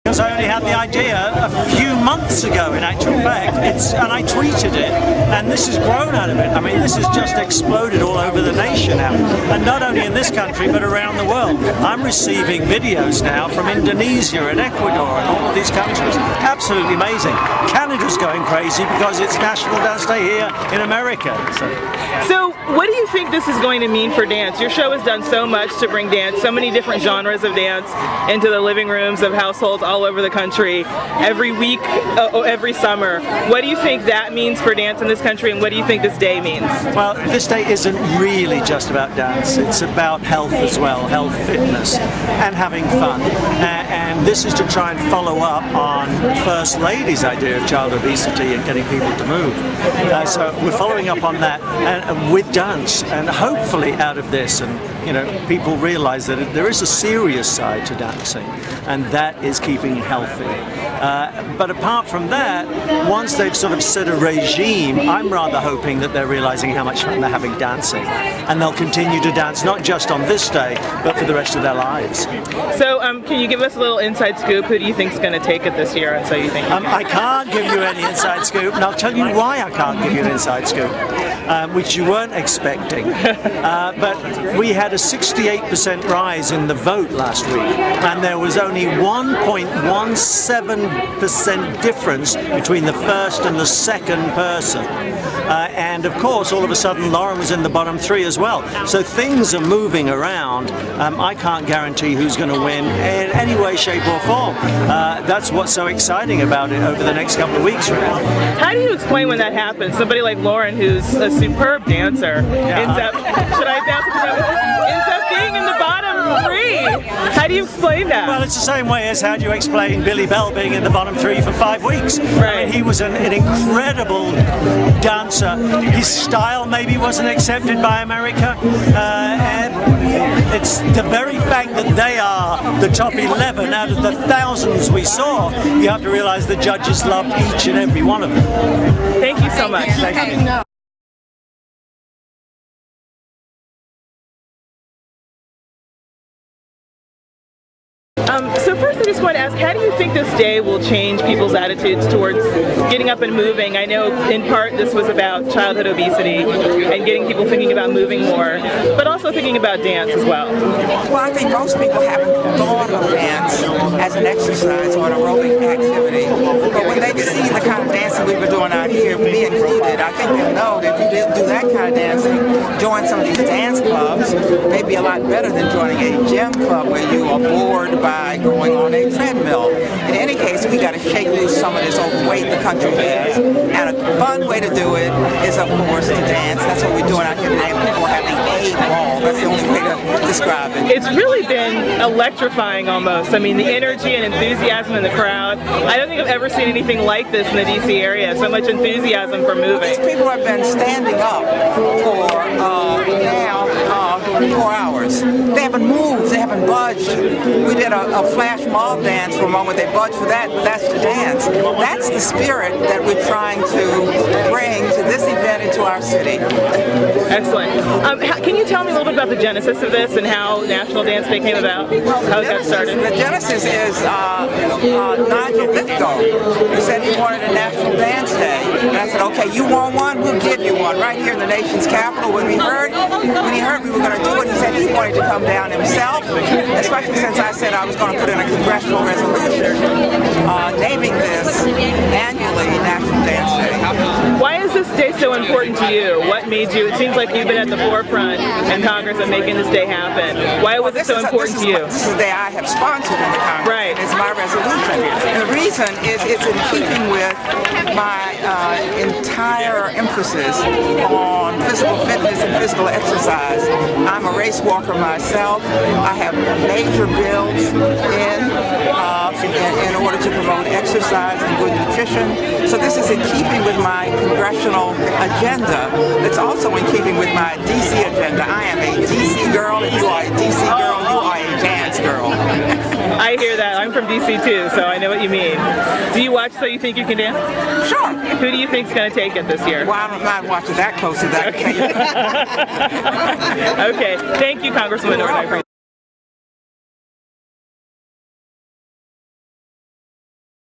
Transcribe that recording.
Because I only had the idea a few months ago, in actual fact, and I tweeted it, and this has grown out of it. I mean, this has just exploded all over the nation now, and not only in this country, but around the world. I'm receiving videos now from Indonesia and Ecuador and all of these countries. Absolutely amazing. Canada's going crazy because it's National Dance Day here in America. So what do you think this is going to mean for dance? Your show has done so much to bring dance, so many different genres of dance into the living rooms of households all over the country, every week, every summer. What do you think that means for dance in this country, and what do you think this day means? Well, this day isn't really just about dance. It's about health as well, health, fitness, and having fun. And this is to try and follow up on First Lady's idea of child obesity and getting people to move. So we're following up on that and with dance, and hopefully out of this, and people realize that there is a serious side to dancing, and that is keeping healthy. But apart from that, once they've sort of set a regime, I'm rather hoping that they're realizing how much fun they're having dancing, and they'll continue to dance not just on this day, but for the rest of their lives. So can you give us a little inside scoop? Who do you think is going to take it this year? And so you think? I can't give you any inside scoop, and I'll tell you why I can't give you an inside scoop, which you weren't expecting. But we had a 68% rise in the vote last week, and there was only 1.17% difference between the first and the second person. And of course, all of a sudden, Lauren was in the bottom three as well. So things are moving around. I can't guarantee who's going to win in any way, shape, or form. That's what's so exciting about it over the next couple of weeks, really. How do you explain when that happens? Somebody like Lauren, who's a superb dancer, ends up being in the bottom three. How do you explain that? Well, it's the same way as how do you explain Billy Bell being in the bottom three for 5 weeks. Right. I mean, he was an incredible dancer. His style maybe wasn't accepted by America. And it's the very fact that they are the top 11 out of the thousands we saw. You have to realize the judges loved each and every one of them. Thank you so much. Thank you. So first I just want to ask, how do you think this day will change people's attitudes towards getting up and moving? I know in part this was about childhood obesity and getting people thinking about moving more, but also thinking about dance as well. Well, I think most people haven't thought of dance as an exercise or an aerobic activity, but when they've seen the kind of dancing we've been doing out here, me included, I think they'll know that if you do that kind of dancing, join some of these dance clubs, may be a lot better than joining a gym club where you are bored by going on a treadmill. In any case, we got to shake loose some of this overweight the country has, and a fun way to do it is, of course, to dance. That's what we're doing out here today. People are having a ball. That's the only way to describe it. It's really been electrifying almost. I mean, the energy and enthusiasm in the crowd. I don't think I've ever seen anything like this in the D.C. area. So much enthusiasm for moving. These people have been standing up for now 4 hours. They haven't moved. They haven't budged. We did a flash mob dance for a moment. They budged for that, but that's the dance. That's the spirit that we're trying to bring to this event into our city. Excellent. Can you tell me a little bit about the genesis of this and how National Dance Day came about? How it got started? The genesis is Nygel Lythgoe, who said he wanted a National Dance Day. And I said, okay, you want one? We'll give you one right here in the nation's capital. When he heard we were going to do it, he said he wanted to come down himself, especially since I said I was going to put in a congressional resolution naming this annually National Dance Day. Why is this day so important to you? What made you? It seems like you've been at the forefront in Congress of making this day happen. Why was it so important to you? This is the day I have sponsored in the Congress. Right. It's my resolution. And the reason is it's in keeping with my entire emphasis on physical fitness and physical exercise. I'm a race walker myself. I have major bills in order to promote exercise and good nutrition. So this is in keeping with my congressional agenda. It's also in keeping with my D.C. agenda. I am a D.C. girl. If you are a D.C. girl, you are a dance girl. I hear that. I'm from D.C. too, so I know what you mean. Do you watch So You Think You Can Dance? Sure. Who do you think's going to take it this year? Well, I'm not watching that closely. That Okay. Thank you, Congresswoman Norton.